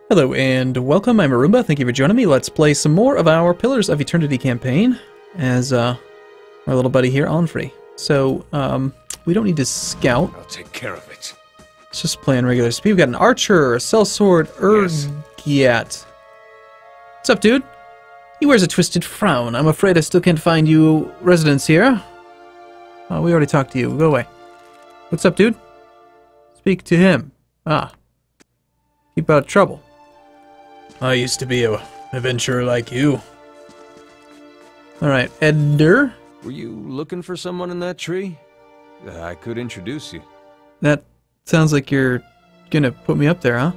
Hello and welcome, I'm Arumba, thank you for joining me. Let's play some more of our Pillars of Eternity campaign as our little buddy here, Onfrey. So, we don't need to scout. I'll take care of it. Let's just play on regular speed. We've got an archer, a sellsword, Urgiat. What's up, dude? He wears a twisted frown. I'm afraid I still can't find you residence here. Oh, we already talked to you. Go away. What's up, dude? Speak to him. Ah. Keep out of trouble. I used to be an adventurer like you. Alright, Eder. Were you looking for someone in that tree? I could introduce you. That sounds like you're gonna put me up there, huh?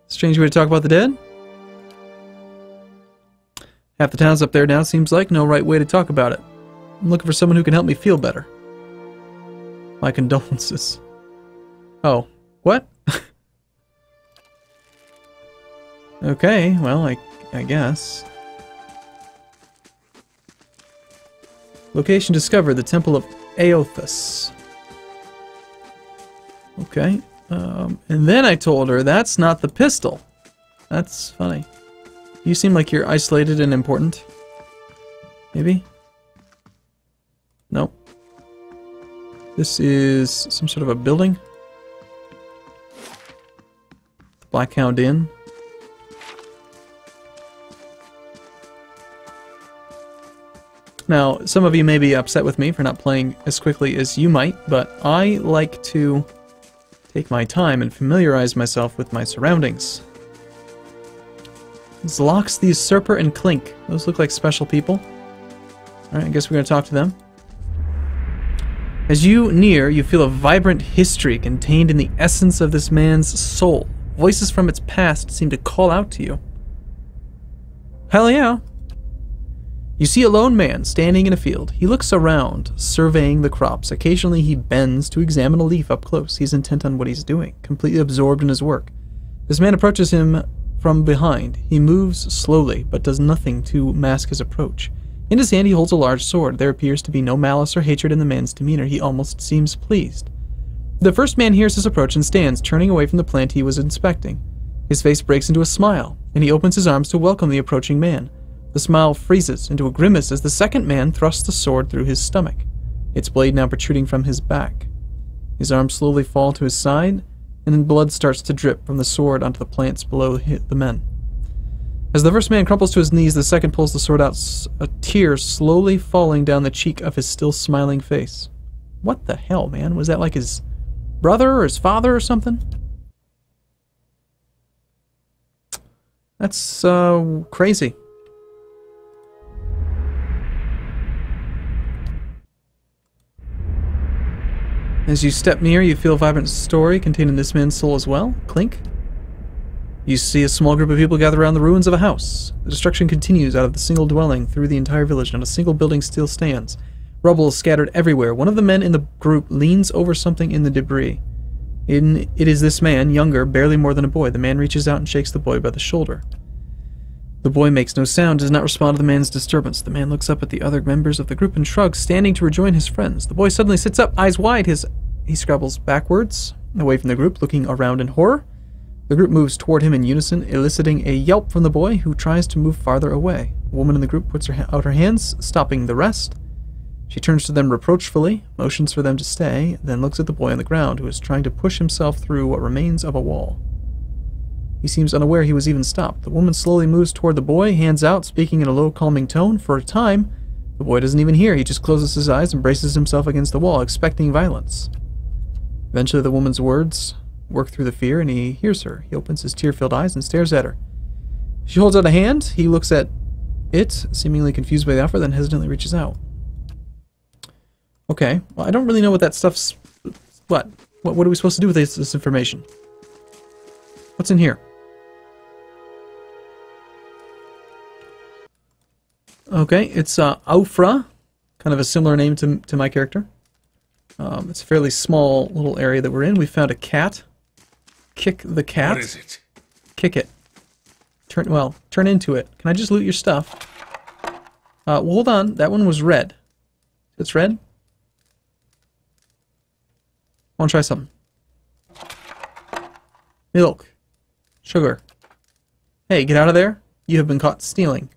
Strange way to talk about the dead? Half the town's up there now, seems like. No right way to talk about it. I'm looking for someone who can help me feel better. My condolences. Oh, what? Okay, well, I guess. Location discovered, the Temple of Aothus. Okay, and then I told her that's not the pistol. That's funny. You seem like you're isolated and important. Maybe? Nope. This is some sort of a building. Black Hound Inn. Now, some of you may be upset with me for not playing as quickly as you might, but I like to take my time and familiarize myself with my surroundings. Zlox the Usurper and Clink. Those look like special people. Alright, I guess we're going to talk to them. As you near, you feel a vibrant history contained in the essence of this man's soul. Voices from its past seem to call out to you. Hell yeah! You see a lone man standing in a field. He looks around, surveying the crops. Occasionally he bends to examine a leaf up close. He's intent on what he's doing, completely absorbed in his work. This man approaches him from behind. He moves slowly, but does nothing to mask his approach. In his hand he holds a large sword. There appears to be no malice or hatred in the man's demeanor. He almost seems pleased. The first man hears his approach and stands, turning away from the plant he was inspecting. His face breaks into a smile, and he opens his arms to welcome the approaching man. The smile freezes into a grimace as the second man thrusts the sword through his stomach, its blade now protruding from his back. His arms slowly fall to his side, and then blood starts to drip from the sword onto the plants below the men. As the first man crumples to his knees, the second pulls the sword out, a tear slowly falling down the cheek of his still smiling face. What the hell, man? Was that like his brother or his father or something? That's, crazy. As you step near, you feel a vibrant story contained in this man's soul as well. Clink. You see a small group of people gather around the ruins of a house. The destruction continues out of the single dwelling through the entire village. Not a single building still stands. Rubble is scattered everywhere. One of the men in the group leans over something in the debris. It is this man, younger, barely more than a boy. The man reaches out and shakes the boy by the shoulder. The boy makes no sound, does not respond to the man's disturbance. The man looks up at the other members of the group and shrugs, standing to rejoin his friends. The boy suddenly sits up, eyes wide. He scrabbles backwards, away from the group, looking around in horror. The group moves toward him in unison, eliciting a yelp from the boy, who tries to move farther away. A woman in the group puts out her hands, stopping the rest. She turns to them reproachfully, motions for them to stay, then looks at the boy on the ground, who is trying to push himself through what remains of a wall. He seems unaware he was even stopped. The woman slowly moves toward the boy, hands out, speaking in a low, calming tone. For a time, the boy doesn't even hear. He just closes his eyes and braces himself against the wall, expecting violence. Eventually, the woman's words work through the fear, and he hears her. He opens his tear-filled eyes and stares at her. She holds out a hand. He looks at it, seemingly confused by the offer, then hesitantly reaches out. Okay, well, I don't really know what that stuff's... What are we supposed to do with this information? What's in here? Okay, it's Aufra, kind of a similar name to my character. It's a fairly small little area that we're in. We found a cat. Kick the cat. What is it? Kick it. Turn into it. Can I just loot your stuff? Well, hold on. That one was red. It's red? I want to try something. Milk. Sugar. Hey, get out of there. You have been caught stealing.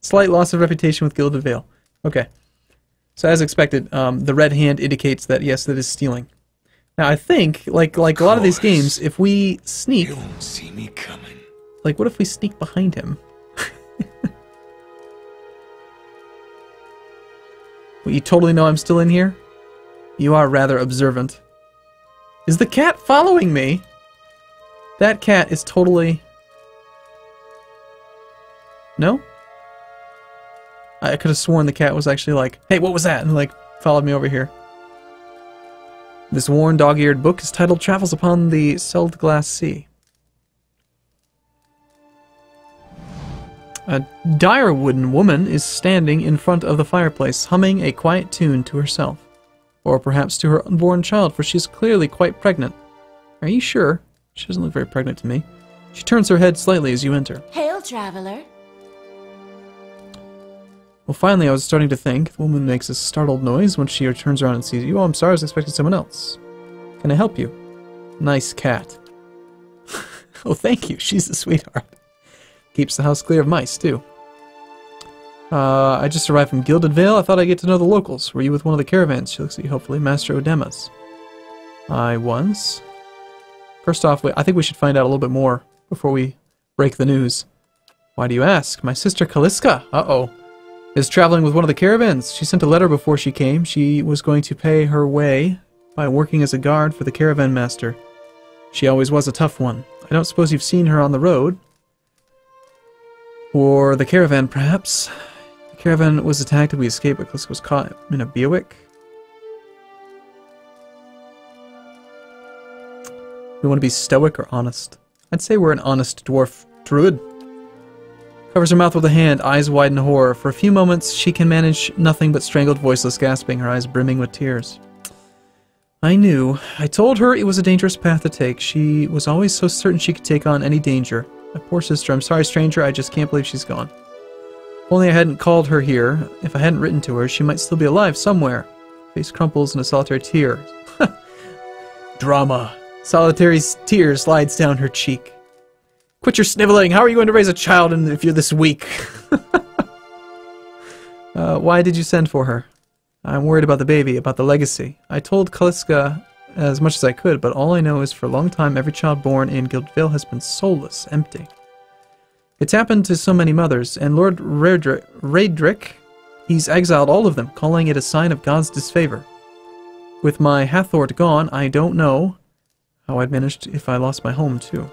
Slight loss of reputation with Gilded Vale. Okay. So as expected, the red hand indicates that, yes, that is stealing. Now, I think, like a lot of these games, if we sneak... You won't see me coming. Like, what if we sneak behind him? Well, you totally know I'm still in here? You are rather observant. Is the cat following me? That cat is totally... No? I could have sworn the cat was actually like, hey, what was that? And like, followed me over here. This worn, dog-eared book is titled Travels Upon the Sealed Glass Sea. A dire wooden woman is standing in front of the fireplace, humming a quiet tune to herself. Or perhaps to her unborn child, for she is clearly quite pregnant. Are you sure? She doesn't look very pregnant to me. She turns her head slightly as you enter. Hail, traveler. Well, finally, I was starting to think. The woman makes a startled noise when she turns around and sees you. Oh, I'm sorry, I was expecting someone else. Can I help you? Nice cat. Oh, thank you. She's a sweetheart. Keeps the house clear of mice, too. I just arrived from Gilded Vale. I thought I'd get to know the locals. Were you with one of the caravans? She looks at you hopefully. Master Odema's. I was. First off, I think we should find out a little bit more before we break the news. Why do you ask? My sister Kaliska, is traveling with one of the caravans. She sent a letter before she came. She was going to pay her way by working as a guard for the caravan master. She always was a tough one. I don't suppose you've seen her on the road. Or the caravan, perhaps. The caravan was attacked and we escaped, but Kaliska was caught in a bivouac. We want to be stoic or honest? I'd say we're an honest dwarf druid. Covers her mouth with a hand, eyes wide in horror. For a few moments, she can manage nothing but strangled, voiceless gasping, her eyes brimming with tears. I knew. I told her it was a dangerous path to take. She was always so certain she could take on any danger. My poor sister, I'm sorry, stranger, I just can't believe she's gone. If only I hadn't called her here. If I hadn't written to her, she might still be alive somewhere. Face crumples in a solitary tear. Drama. Solitary tear slides down her cheek. Quit your sniveling! How are you going to raise a child if you're this weak? Why did you send for her? I'm worried about the baby, about the legacy. I told Kaliska as much as I could, but all I know is for a long time every child born in Gilded Vale has been soulless, empty. It's happened to so many mothers, and Lord Raedric, he's exiled all of them, calling it a sign of God's disfavor. With my Hathort gone, I don't know how I'd managed if I lost my home, too.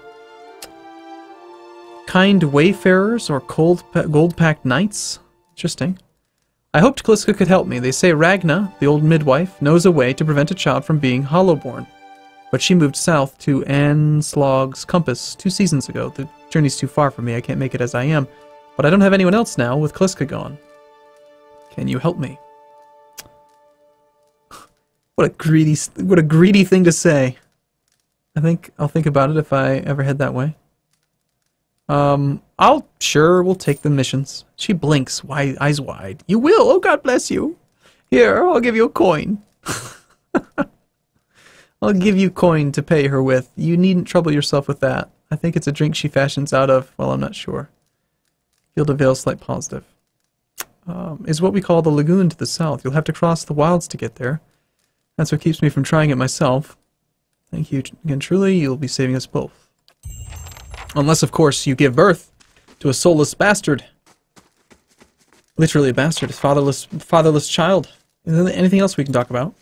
Kind wayfarers or gold-packed knights? Interesting. I hoped Kaliska could help me. They say Ragna, the old midwife, knows a way to prevent a child from being hollowborn. But she moved south to Anslog's Compass 2 seasons ago. The journey's too far for me. I can't make it as I am. But I don't have anyone else now with Kaliska gone. Can you help me? What a greedy thing to say. I think I'll think about it if I ever head that way. Sure, we'll take the missions. She blinks, eyes wide. You will? Oh, God bless you. Here, I'll give you a coin. I'll give you coin to pay her with. You needn't trouble yourself with that. I think it's a drink she fashions out of, well, I'm not sure. Gilded Vale, slight positive. Is what we call the lagoon to the south. You'll have to cross the wilds to get there. That's what keeps me from trying it myself. Thank you again, truly. You'll be saving us both. Unless, of course, you give birth to a soulless bastard. Literally a bastard. A fatherless child. Is there anything else we can talk about?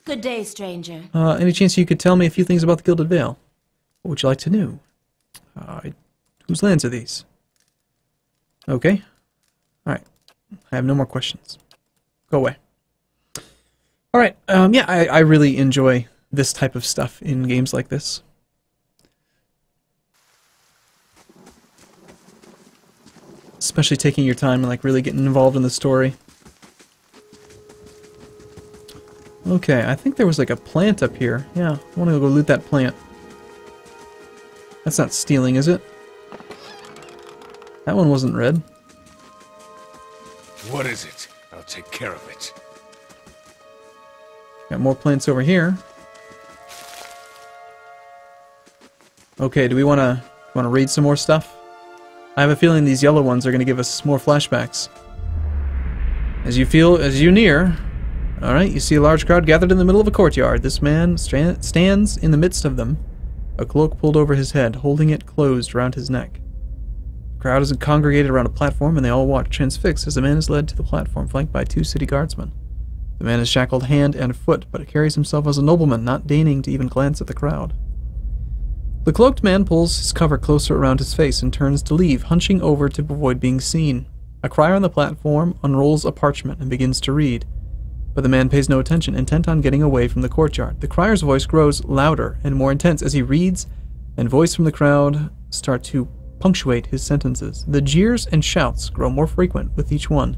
Good day, stranger. Any chance you could tell me a few things about the Gilded Vale? What would you like to know? Whose lands are these? Okay. Alright. I have no more questions. Go away. Alright, yeah, I really enjoy this type of stuff in games like this. Especially taking your time and like really getting involved in the story. Okay, I think there was like a plant up here. Yeah, I want to go loot that plant. That's not stealing, is it? That one wasn't red. What is it? I'll take care of it. Got more plants over here. Okay, do we wanna read some more stuff? I have a feeling these yellow ones are gonna give us more flashbacks. As you near, alright, you see a large crowd gathered in the middle of a courtyard. This man stands in the midst of them, a cloak pulled over his head, holding it closed around his neck. The crowd is congregated around a platform, and they all watch transfixed as the man is led to the platform, flanked by 2 city guardsmen. The man is shackled hand and foot, but carries himself as a nobleman, not deigning to even glance at the crowd. The cloaked man pulls his cover closer around his face and turns to leave, hunching over to avoid being seen. A crier on the platform unrolls a parchment and begins to read, but the man pays no attention, intent on getting away from the courtyard. The crier's voice grows louder and more intense as he reads, and voice from the crowd start to punctuate his sentences. The jeers and shouts grow more frequent with each one,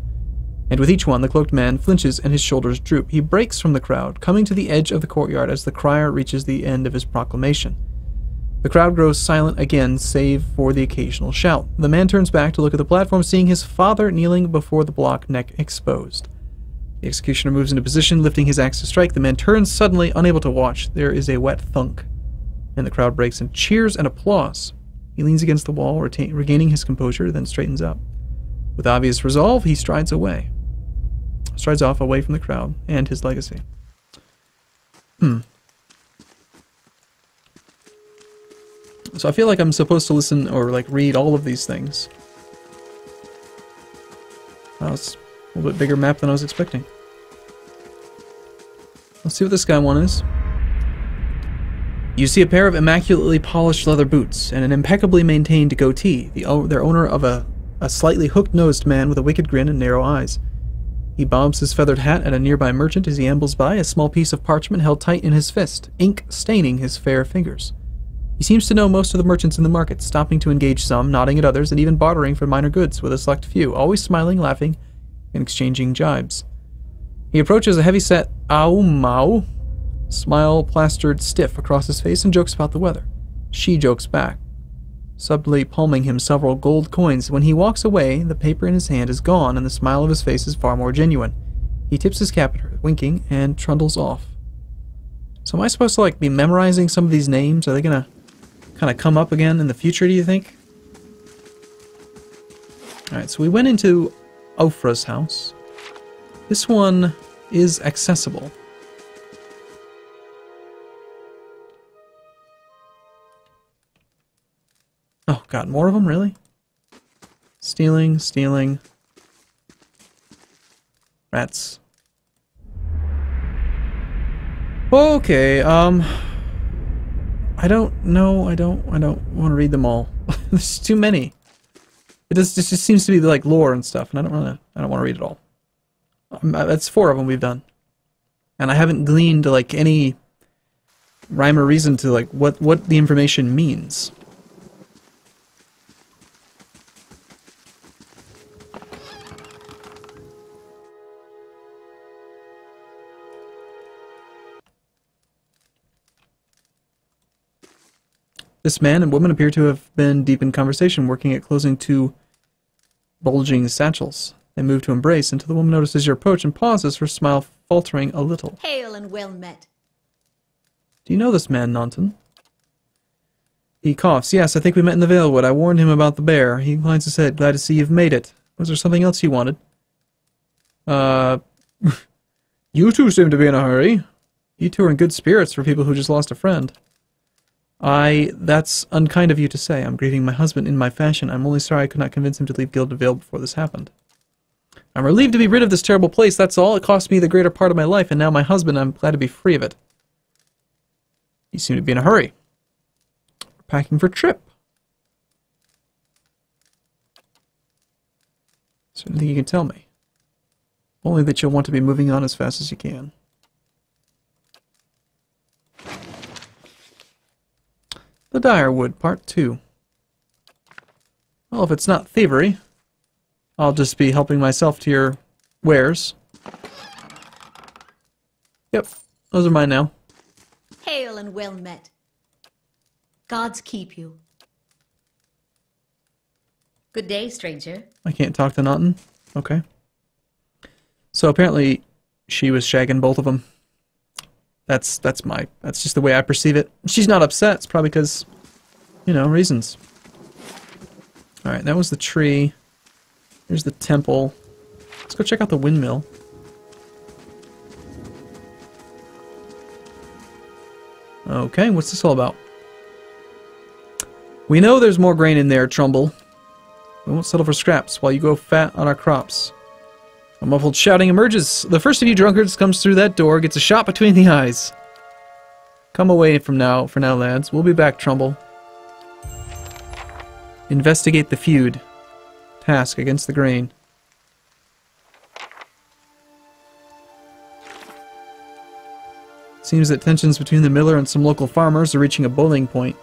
and with each one the cloaked man flinches and his shoulders droop. He breaks from the crowd, coming to the edge of the courtyard as the crier reaches the end of his proclamation. The crowd grows silent again, save for the occasional shout. The man turns back to look at the platform, seeing his father kneeling before the block, neck exposed. The executioner moves into position, lifting his axe to strike. The man turns suddenly, unable to watch. There is a wet thunk, and the crowd breaks in cheers and applause. He leans against the wall, regaining his composure, then straightens up. With obvious resolve, he strides off away from the crowd and his legacy. So I feel like I'm supposed to listen or like read all of these things. Wow, it's a little bit bigger map than I was expecting. Let's see what this guy one is. You see a pair of immaculately polished leather boots and an impeccably maintained goatee, their owner of a slightly hooked-nosed man with a wicked grin and narrow eyes. He bobs his feathered hat at a nearby merchant as he ambles by, a small piece of parchment held tight in his fist, ink staining his fair fingers. He seems to know most of the merchants in the market, stopping to engage some, nodding at others, and even bartering for minor goods with a select few, always smiling, laughing, and exchanging jibes. He approaches a heavy-set Aumau, smile plastered stiff across his face, and jokes about the weather. She jokes back, subtly palming him several gold coins. When he walks away, the paper in his hand is gone, and the smile of his face is far more genuine. He tips his cap at her, winking, and trundles off. So am I supposed to, like, be memorizing some of these names? Are they gonna kind of come up again in the future, do you think? Alright, so we went into Ofra's house. This one is accessible. Oh god, more of them? Really? Stealing. Rats. Okay, I don't know, I don't want to read them all. There's too many. This just seems to be like lore and stuff, and I don't want to read it all. That's 4 of them we've done. And I haven't gleaned like any rhyme or reason to like what the information means. This man and woman appear to have been deep in conversation, working at closing 2 bulging satchels. They move to embrace until the woman notices your approach and pauses, her smile faltering a little. Hail and well met. Do you know this man, Naunton? He coughs. Yes, I think we met in the Vale Wood. I warned him about the bear. He inclines his head. Glad to see you've made it. Was there something else you wanted? You two seem to be in a hurry. You two are in good spirits for people who just lost a friend. That's unkind of you to say. I'm grieving my husband in my fashion. I'm only sorry I could not convince him to leave Gilded Vale before this happened. I'm relieved to be rid of this terrible place, that's all. It cost me the greater part of my life, and now my husband, I'm glad to be free of it. You seem to be in a hurry. We're packing for a trip. Is there anything you can tell me? Only that you'll want to be moving on as fast as you can. The Direwood, Part 2. Well, if it's not thievery, I'll just be helping myself to your wares. Yep, those are mine now. Hail and well met. Gods keep you. Good day, stranger. I can't talk to Naunton? Okay. So apparently she was shagging both of them. That's just the way I perceive it. She's not upset. It's probably because you know, reasons. Alright, that was the tree. Here's the temple. Let's go check out the windmill. Okay, what's this all about? We know there's more grain in there, Trumbull. We won't settle for scraps while you go fat on our crops. A muffled shouting emerges. The first of you drunkards comes through that door, gets a shot between the eyes. Come away for now, lads. We'll be back, Trumbull. Investigate the feud. Task against the grain. Seems that tensions between the miller and some local farmers are reaching a boiling point.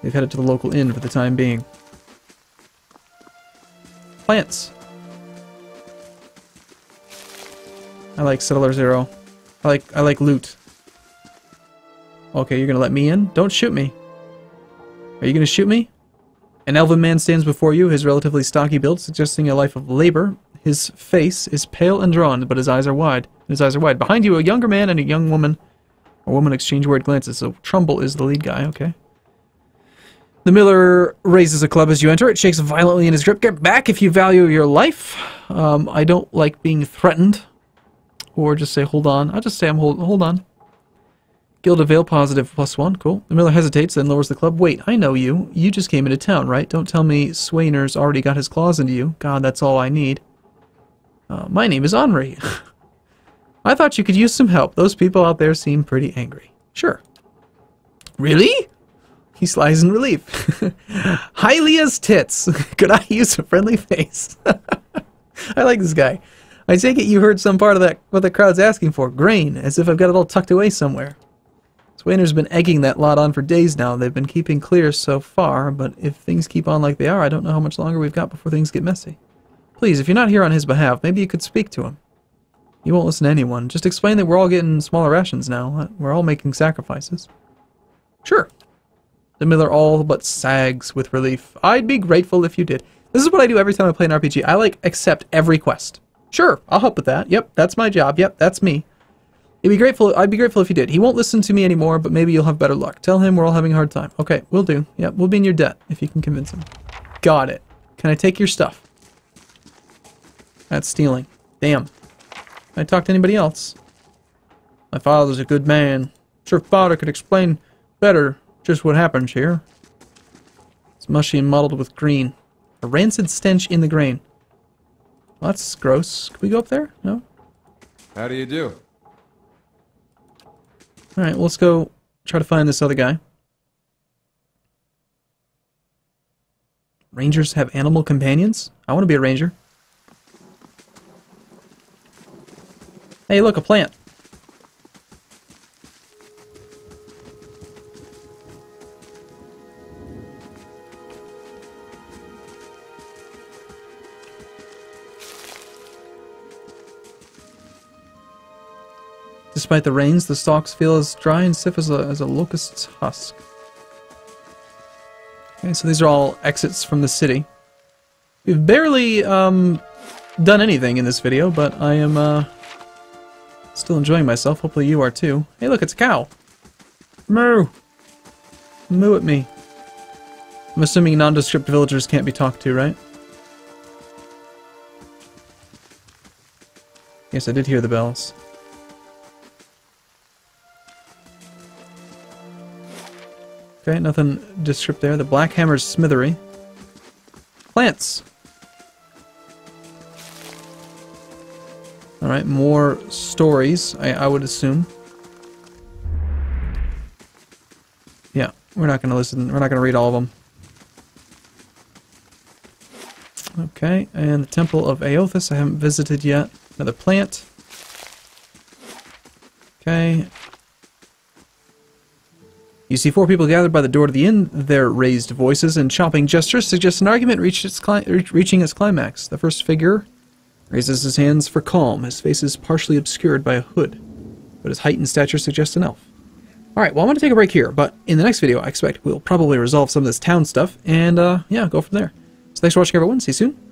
They've headed to the local inn for the time being. Plants. I like Settler Zero. I like loot. Okay, you're gonna let me in? Don't shoot me. Are you gonna shoot me? An elven man stands before you, his relatively stocky build suggesting a life of labor. His face is pale and drawn, but his eyes are wide. Behind you, a younger man and a young woman. A woman exchange word glances, so Trumbull is the lead guy, okay. The miller raises a club as you enter. It shakes violently in his grip. Get back if you value your life. I don't like being threatened. Or just say, hold on. I'll just say hold on. Gilded Vale, positive +1. Cool. The miller hesitates, then lowers the club. Wait, I know you. You just came into town, right? Don't tell me Swainer's already got his claws into you. God, that's all I need. My name is Henri. I thought you could use some help. Those people out there seem pretty angry. Sure. Really? He slides in relief. Hylia's tits. Could I use a friendly face? I like this guy. I take it you heard some part of that, what the crowd's asking for. Grain, as if I've got it all tucked away somewhere. Swainer's been egging that lot on for days now. They've been keeping clear so far, but if things keep on like they are, I don't know how much longer we've got before things get messy. Please, if you're not here on his behalf, maybe you could speak to him. He won't listen to anyone. Just explain that we're all getting smaller rations now. We're all making sacrifices. Sure. The miller all but sags with relief. I'd be grateful if you did. This is what I do every time I play an RPG. I, accept every quest. Sure, I'll help with that. Yep, that's my job. Yep, that's me. I'd be grateful if you did. He won't listen to me anymore, but maybe you'll have better luck. Tell him we're all having a hard time. Okay, we'll do. Yep, we'll be in your debt if you can convince him. Got it. Can I take your stuff? That's stealing. Damn. Can I talk to anybody else? My father's a good man. Sure, father could explain better just what happens here. It's mushy and mottled with green. A rancid stench in the grain. Well, that's gross. Can we go up there? No? How do you do? Alright, well, let's go try to find this other guy. Rangers have animal companions? I want to be a ranger. Hey, look, a plant. Despite the rains, the stalks feel as dry and stiff as a locust's husk. Okay, so these are all exits from the city. We've barely done anything in this video, but I am still enjoying myself. Hopefully you are too. Hey, look, it's a cow. Moo! Moo at me. I'm assuming nondescript villagers can't be talked to, right? Yes, I did hear the bells. Okay, nothing descript there. The Black Hammer's smithery. Plants! Alright, more stories, I would assume. Yeah, we're not gonna listen, we're not gonna read all of them. Okay, and the Temple of Aothus I haven't visited yet. Another plant. Okay. You see 4 people gathered by the door to the inn. Their raised voices and chopping gestures suggest an argument reaching its climax. The first figure raises his hands for calm. His face is partially obscured by a hood, but his height and stature suggest an elf. Alright, well, I'm going to take a break here, but in the next video, I expect we'll probably resolve some of this town stuff, and, yeah, go from there. So thanks for watching, everyone. See you soon.